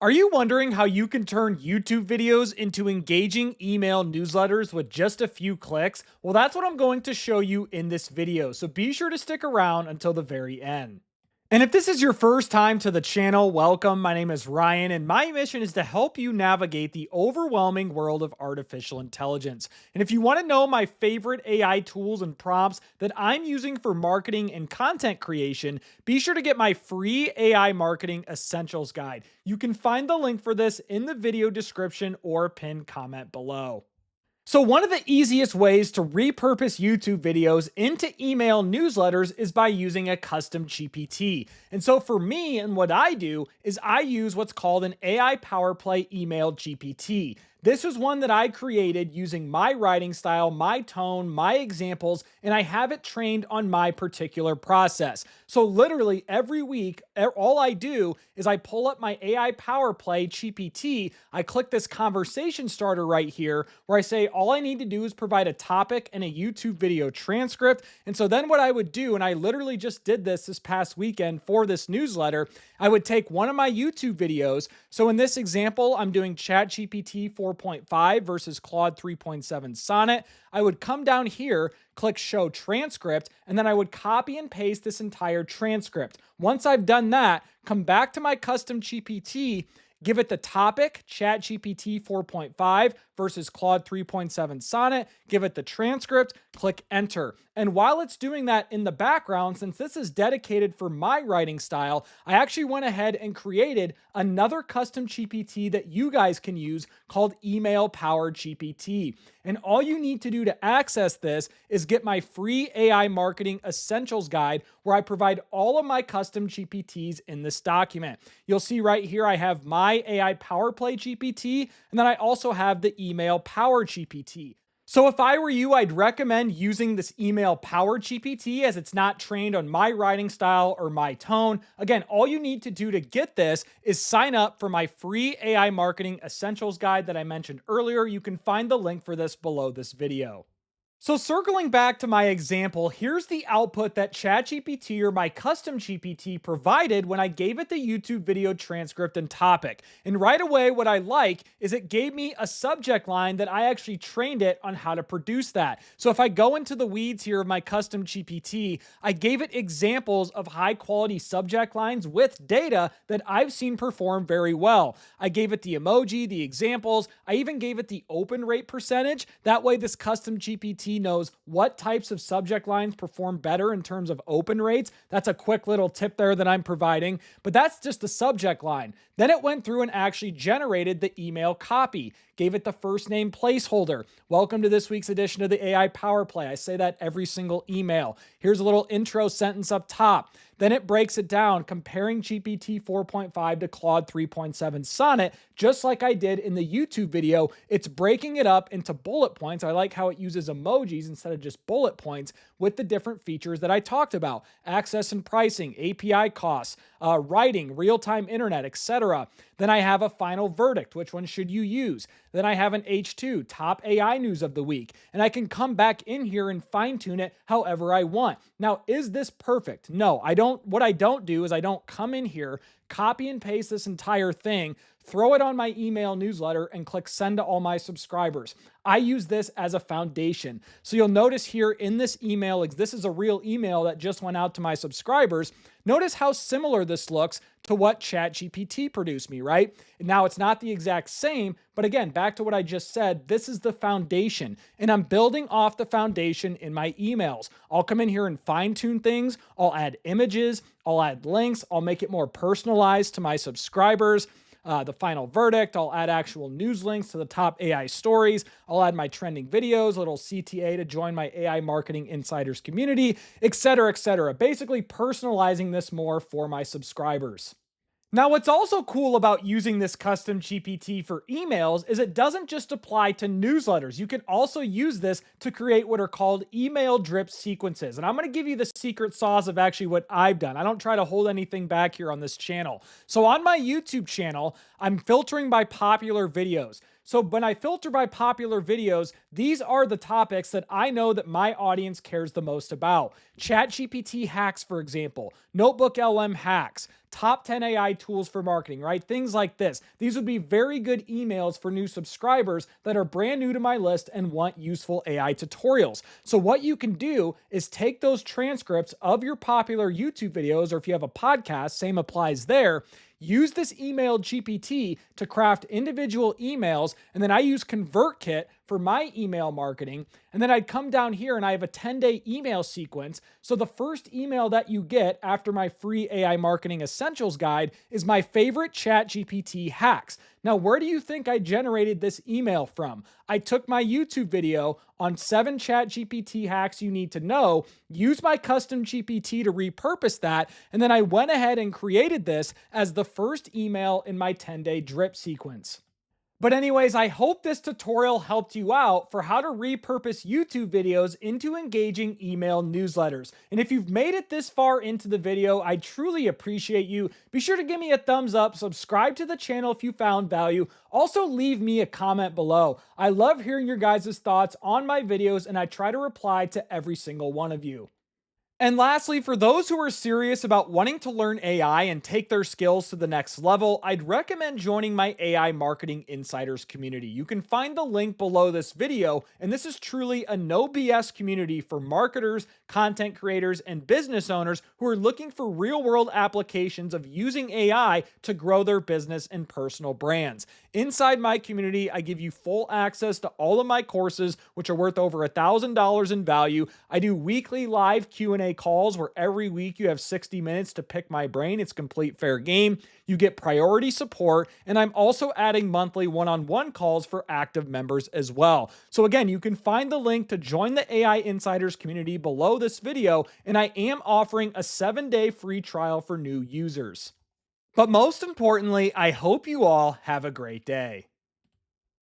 Are you wondering how you can turn YouTube videos into engaging email newsletters with just a few clicks? Well, that's what I'm going to show you in this video, so be sure to stick around until the very end. And if this is your first time to the channel, welcome. My name is Ryan, and my mission is to help you navigate the overwhelming world of artificial intelligence. And if you want to know my favorite AI tools and prompts that I'm using for marketing and content creation, be sure to get my free AI Marketing Essentials Guide. You can find the link for this in the video description or pinned comment below. So, one of the easiest ways to repurpose YouTube videos into email newsletters is by using a custom GPT. And so, for me, and what I do is I use what's called an AI Power Play email GPT. This is one that I created using my writing style, my tone, my examples, and I have it trained on my particular process. So, literally every week, all I do is I pull up my AI Power Play GPT. I click this conversation starter right here where I say all I need to do is provide a topic and a YouTube video transcript. And so then what I would do, and I literally just did this past weekend for this newsletter, I would take one of my YouTube videos. So in this example, I'm doing ChatGPT 4.5 versus Claude 3.7 Sonnet. I would come down here, click show transcript, and then I would copy and paste this entire transcript. Once I've done that, come back to my custom GPT, give it the topic, ChatGPT 4.5 versus Claude 3.7 Sonnet, give it the transcript, click enter. And while it's doing that in the background, since this is dedicated for my writing style, I actually went ahead and created another custom GPT that you guys can use called Email Powered GPT. And all you need to do to access this is get my free AI Marketing Essentials Guide, where I provide all of my custom GPTs in this document. You'll see right here I have my AI Power Play GPT, and then I also have the Email Power GPT. So if I were you, I'd recommend using this Email Power GPT as it's not trained on my writing style or my tone. Again, all you need to do to get this is sign up for my free AI Marketing Essentials Guide that I mentioned earlier. You can find the link for this below this video. So circling back to my example, here's the output that ChatGPT or my custom GPT provided when I gave it the YouTube video transcript and topic. And right away, what I like is it gave me a subject line that I actually trained it on how to produce that. So if I go into the weeds here of my custom GPT, I gave it examples of high quality subject lines with data that I've seen perform very well. I gave it the emoji, the examples. I even gave it the open rate percentage. That way this custom GPT knows what types of subject lines perform better in terms of open rates. That's a quick little tip there that I'm providing, but that's just the subject line. Then it went through and actually generated the email copy, gave it the first name placeholder. Welcome to this week's edition of the AI Power Play. I say that every single email. Here's a little intro sentence up top. Then it breaks it down, comparing GPT 4.5 to Claude 3.7 Sonnet, just like I did in the YouTube video. It's breaking it up into bullet points. I like how it uses emojis instead of just bullet points with the different features that I talked about: access and pricing, API costs, writing, real-time internet, etc. Then I have a final verdict. Which one should you use? Then I have an H2, top AI news of the week. And I can come back in here and fine tune it however I want. Now, is this perfect? No, I don't. What I don't do is I don't come in here, copy and paste this entire thing, throw it on my email newsletter, and click send to all my subscribers. I use this as a foundation. So you'll notice here in this email, this is a real email that just went out to my subscribers. Notice how similar this looks to what ChatGPT produced me, right? Now, it's not the exact same, but again, back to what I just said, this is the foundation, and I'm building off the foundation in my emails. I'll come in here and fine tune things. I'll add images, I'll add links, I'll make it more personalized to my subscribers. The final verdict, I'll add actual news links to the top AI stories. I'll add my trending videos, a little CTA to join my AI Marketing Insiders community, etc., etc. Basically personalizing this more for my subscribers. Now, what's also cool about using this custom GPT for emails is it doesn't just apply to newsletters. You can also use this to create what are called email drip sequences. And I'm going to give you the secret sauce of actually what I've done. I don't try to hold anything back here on this channel. So on my YouTube channel, I'm filtering by popular videos. So when I filter by popular videos, these are the topics that I know that my audience cares the most about. ChatGPT hacks, for example, Notebook LM hacks, top 10 AI tools for marketing, right? Things like this. These would be very good emails for new subscribers that are brand new to my list and want useful AI tutorials. So what you can do is take those transcripts of your popular YouTube videos, or if you have a podcast, same applies there. Use this email GPT to craft individual emails, and then I use ConvertKit for my email marketing. And then I'd come down here and I have a 10-day email sequence. So the first email that you get after my free AI marketing essentials guide is my favorite ChatGPT hacks. Now, where do you think I generated this email from? I took my YouTube video on 7 ChatGPT hacks you need to know, used my custom GPT to repurpose that, and then I went ahead and created this as the first email in my 10-day drip sequence. But anyways, I hope this tutorial helped you out for how to repurpose YouTube videos into engaging email newsletters. And if you've made it this far into the video, I truly appreciate you. Be sure to give me a thumbs up, subscribe to the channel if you found value. Also, leave me a comment below. I love hearing your guys' thoughts on my videos, and I try to reply to every single one of you. And lastly, for those who are serious about wanting to learn AI and take their skills to the next level, I'd recommend joining my AI Marketing Insiders community. You can find the link below this video, and this is truly a no BS community for marketers, content creators, and business owners who are looking for real-world applications of using AI to grow their business and personal brands. Inside my community, I give you full access to all of my courses, which are worth over $1,000 in value. I do weekly live Q&A calls where every week you have 60 minutes to pick my brain. It's complete fair game. You get priority support, and I'm also adding monthly one-on-one calls for active members as well. So again, you can find the link to join the AI Insiders community below this video, and I am offering a 7-day free trial for new users. But most importantly, I hope you all have a great day.